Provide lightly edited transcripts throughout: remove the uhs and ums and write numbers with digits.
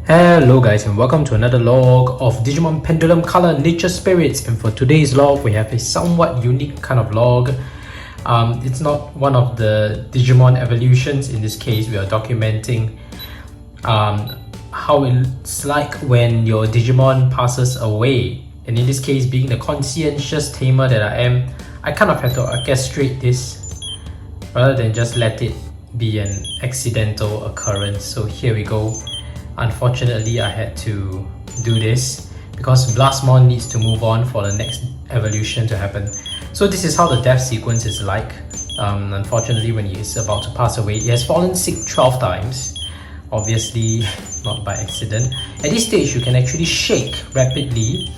Hello guys, and welcome to another log of Digimon Pendulum Color Nature Spirits. And for today's log, we have a somewhat unique kind of log. It's not one of the Digimon evolutions. In this case, we are documenting how it's like when your Digimon passes away. And in this case, being the conscientious tamer that I am, I kind of had to orchestrate this rather than just let it be an accidental occurrence. So here we go. Unfortunately, I had to do this because Blastmon needs to move on for the next evolution to happen. So this is how the death sequence is like. Unfortunately, when he is about to pass away, he has fallen sick 12 times. Obviously, not by accident. At this stage, you can actually shake rapidly.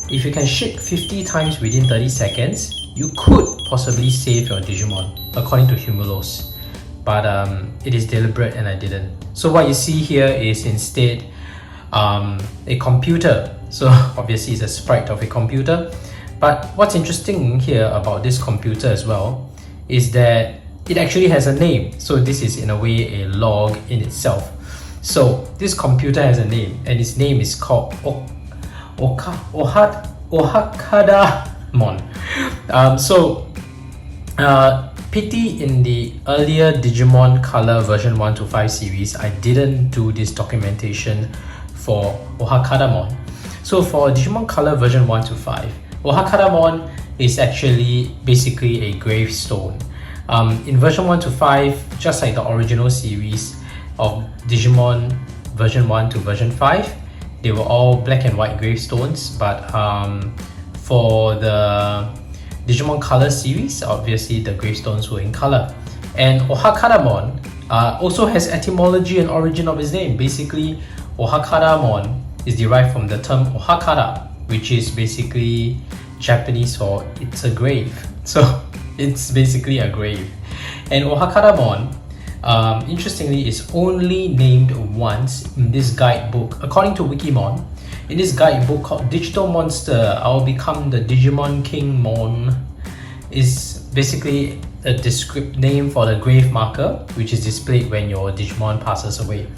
If you can shake 50 times within 30 seconds, you could possibly save your Digimon, according to Humulos. But it is deliberate and I didn't. So what you see here is instead a computer. So obviously it's a sprite of a computer. But what's interesting here about this computer as well is that it actually has a name. So this is in a way a log in itself. So this computer has a name and its name is called Ohakadamon. Pity in the earlier Digimon Color version 1 to 5 series, I didn't do this documentation for Ohakadamon. So for Digimon Color version 1 to 5, Ohakadamon is actually basically a gravestone. In version 1 to 5, just like the original series of Digimon version 1 to version 5, they were all black and white gravestones, but for the Digimon Color series, obviously the gravestones were in color. And Ohakadamon also has etymology and origin of his name. Basically, Ohakadamon is derived from the term Ohakada, which is basically Japanese for it's a grave. So it's basically a grave. And Ohakadamon, interestingly, is only named once in this guidebook. According to Wikimon, in this guidebook called Digital Monster, I'll Become the Digimon King Mon, is basically a descriptive name for the grave marker, which is displayed when your Digimon passes away.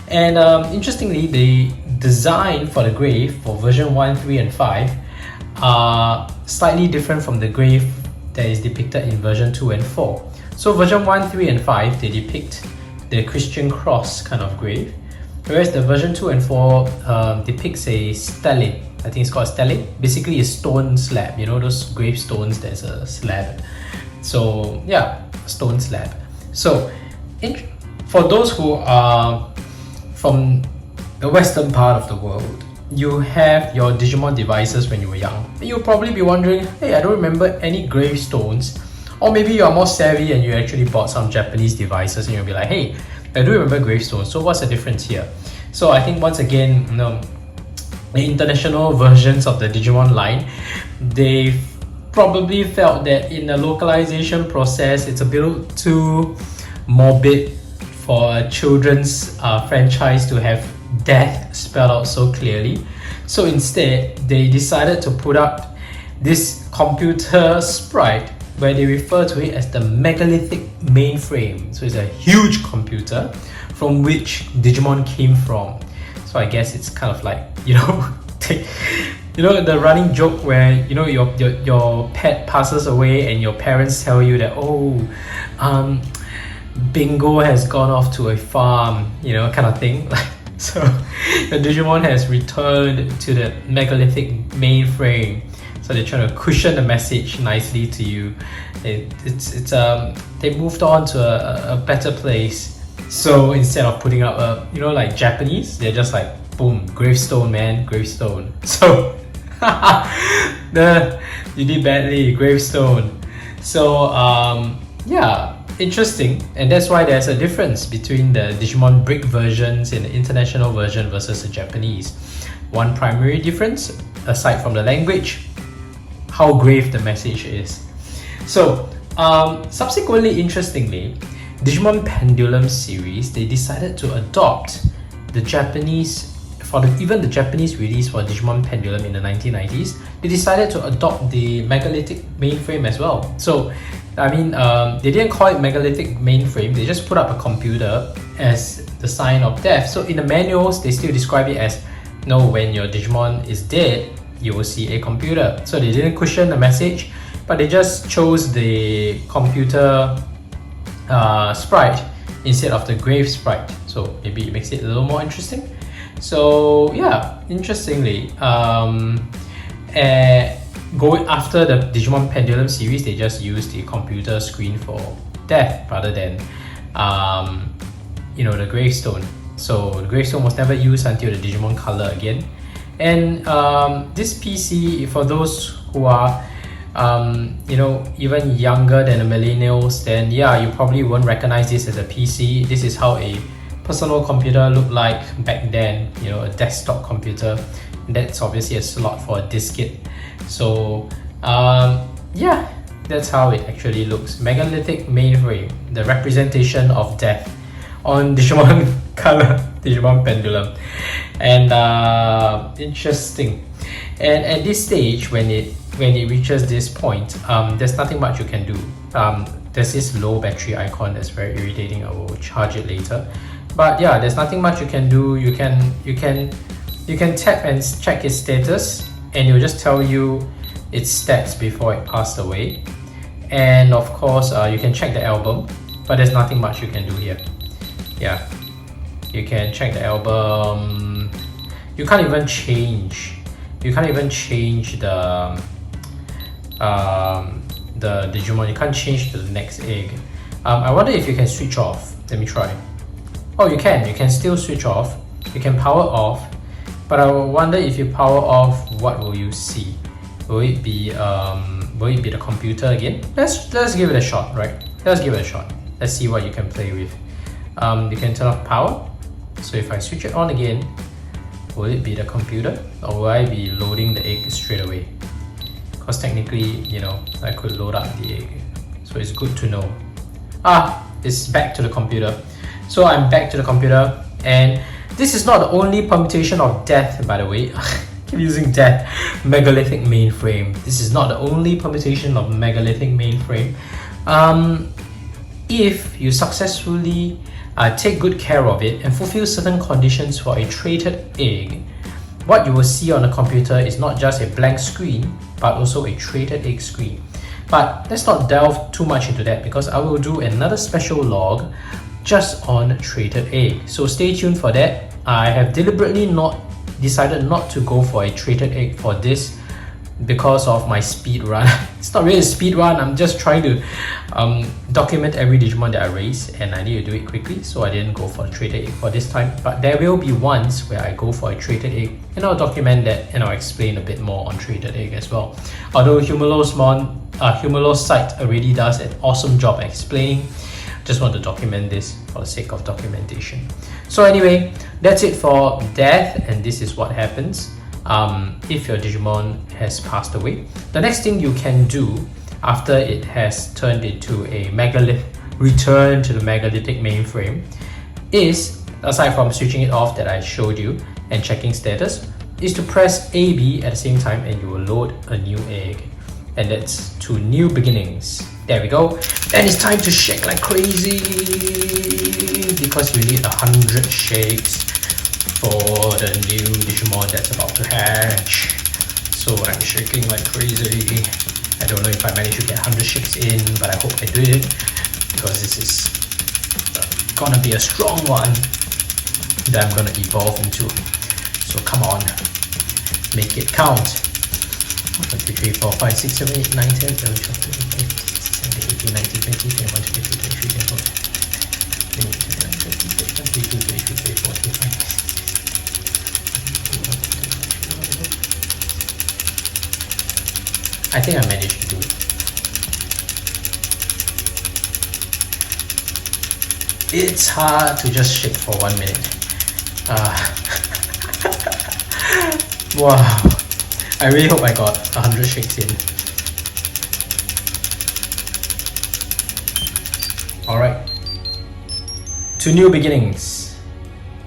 And interestingly, the design for the grave for version 1, 3, and 5 are slightly different from the grave that is depicted in version 2 and 4. So version 1, 3, and 5, they depict the Christian cross kind of grave, whereas the version 2 and 4 depicts a stele. I think it's called a stele. Basically a stone slab. You know those gravestones, there's a slab. So yeah, stone slab. So for those who are from the western part of the world, you have your Digimon devices when you were young. You'll probably be wondering, hey, I don't remember any gravestones. Or maybe you are more savvy and you actually bought some Japanese devices and you'll be like, hey, I do remember gravestones, so what's the difference here? So I think once again, the international versions of the Digimon line, they probably felt that in the localization process, it's a bit too morbid for a children's franchise to have death spelled out so clearly. So instead, they decided to put up this computer sprite where they refer to it as the Megalithic Mainframe. So it's a huge computer from which Digimon came from. So I guess it's kind of like, the running joke where your pet passes away and your parents tell you that, Bingo has gone off to a farm, kind of thing. So the Digimon has returned to the Megalithic Mainframe. So they're trying to cushion the message nicely to you. They moved on to a better place. So instead of putting up like Japanese, they're just like, boom, gravestone, man, gravestone. So you did badly, gravestone. So yeah, interesting. And that's why there's a difference between the Digimon brick versions and the international version versus the Japanese. One primary difference, aside from the language, how grave the message is. So subsequently, interestingly, Digimon Pendulum series, they decided to adopt the Japanese, even the Japanese release for Digimon Pendulum in the 1990s, they decided to adopt the Megalithic Mainframe as well. So I mean, they didn't call it Megalithic Mainframe, they just put up a computer as the sign of death. So in the manuals, they still describe it as, no, when your Digimon is dead, you will see a computer. So they didn't cushion the message, but they just chose the computer sprite instead of the grave sprite. So maybe it makes it a little more interesting. So yeah, interestingly, going after the Digimon Pendulum series, they just used the computer screen for death rather than the gravestone. So the gravestone was never used until the Digimon Color again. And this PC, for those who are even younger than the millennials, then yeah, you probably won't recognize this as a PC. This is how a personal computer looked like back then, a desktop computer. That's obviously a slot for a diskette. So yeah, that's how it actually looks. Megalithic Mainframe, the representation of death on Digimon Color, Digimon Pendulum. And interesting. And at this stage, when it reaches this point, there's nothing much you can do. There's this low battery icon that's very irritating. I will charge it later. But yeah, there's nothing much you can do. You can tap and check its status, and it will just tell you its stats before it passed away. And of course, you can check the album, but there's nothing much you can do here. Yeah, you can check the album. You can't even change the Digimon. You can't change to the next egg. I wonder if you can switch off. Let me try. Oh, you can still switch off. You can power off, but I wonder if you power off, what will you see? Will it be the computer again? Let's give it a shot, right? Let's give it a shot. Let's see what you can play with. You can turn off power. So if I switch it on again, will it be the computer, or will I be loading the egg straight away? Because technically, I could load up the egg. So it's good to know. It's back to the computer. So I'm back to the computer, and this is not the only permutation of death, by the way. Keep using death. Megalithic Mainframe. This is not the only permutation of Megalithic Mainframe. If you successfully take good care of it and fulfill certain conditions for a traded egg, what you will see on the computer is not just a blank screen, but also a traded egg screen. But let's not delve too much into that, because I will do another special log just on traded egg. So stay tuned for that. I have deliberately decided not to go for a traded egg for this because of my speed run. It's not really a speed run. I'm just trying to document every Digimon that I raise, and I need to do it quickly, so I didn't go for a traded egg for this time. But there will be ones where I go for a traded egg, and I'll document that, and I'll explain a bit more on traded egg as well. Although Humulo's site already does an awesome job explaining, just want to document this for the sake of documentation. So anyway, that's it for death, and this is what happens if your Digimon has passed away. The next thing you can do after it has turned into a return to the Megalithic Mainframe is, aside from switching it off that I showed you and checking status, is to press AB at the same time, and you will load a new egg. And that's to new beginnings. There we go. And it's time to shake like crazy, because you need 100 shakes for the new Digimon that's about to hatch. So I'm shaking like crazy. I don't know if I managed to get 100 shakes in, but I hope I did, because this is gonna be a strong one that I'm gonna evolve into. So come on, make it count. 1, 2, 3, 4, 5, 6, 7, 8, 9, 10, 11, 12, 13, 14, 15, 16, 17, 18, 19, 20, 21, 22, 23, 24, 25. I think I managed to do it. It's hard to just shake for 1 minute. Wow. I really hope I got 100 shakes in. Alright. To new beginnings.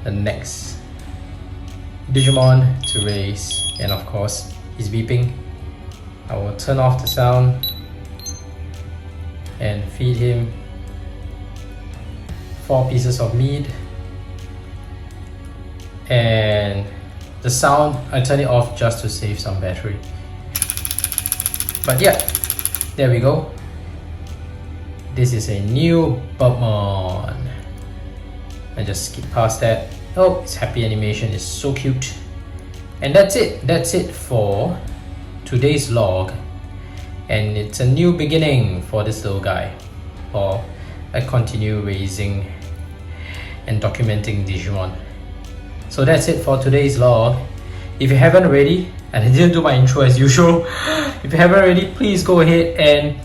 The next Digimon to raise. And of course, he's beeping. I will turn off the sound and feed him 4 pieces of meat. and the sound, I turn it off just to save some battery. But yeah, there we go. This is a new Pokemon. I just skip past that. Oh, its happy animation is so cute. And that's it for today's log. And it's a new beginning for this little guy, or I continue raising and documenting Digimon. So that's it for today's log. If you haven't already, and I didn't do my intro as usual, if you haven't already, please go ahead and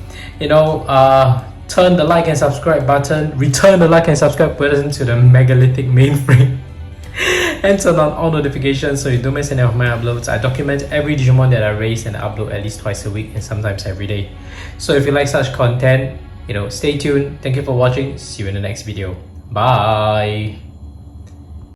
turn the like and subscribe button, return the like and subscribe button to the Megalithic Mainframe, and turn on all notifications so you don't miss any of my uploads. I document every Digimon that I raise and upload at least twice a week and sometimes every day. So if you like such content, stay tuned. Thank you for watching. See you in the next video. Bye.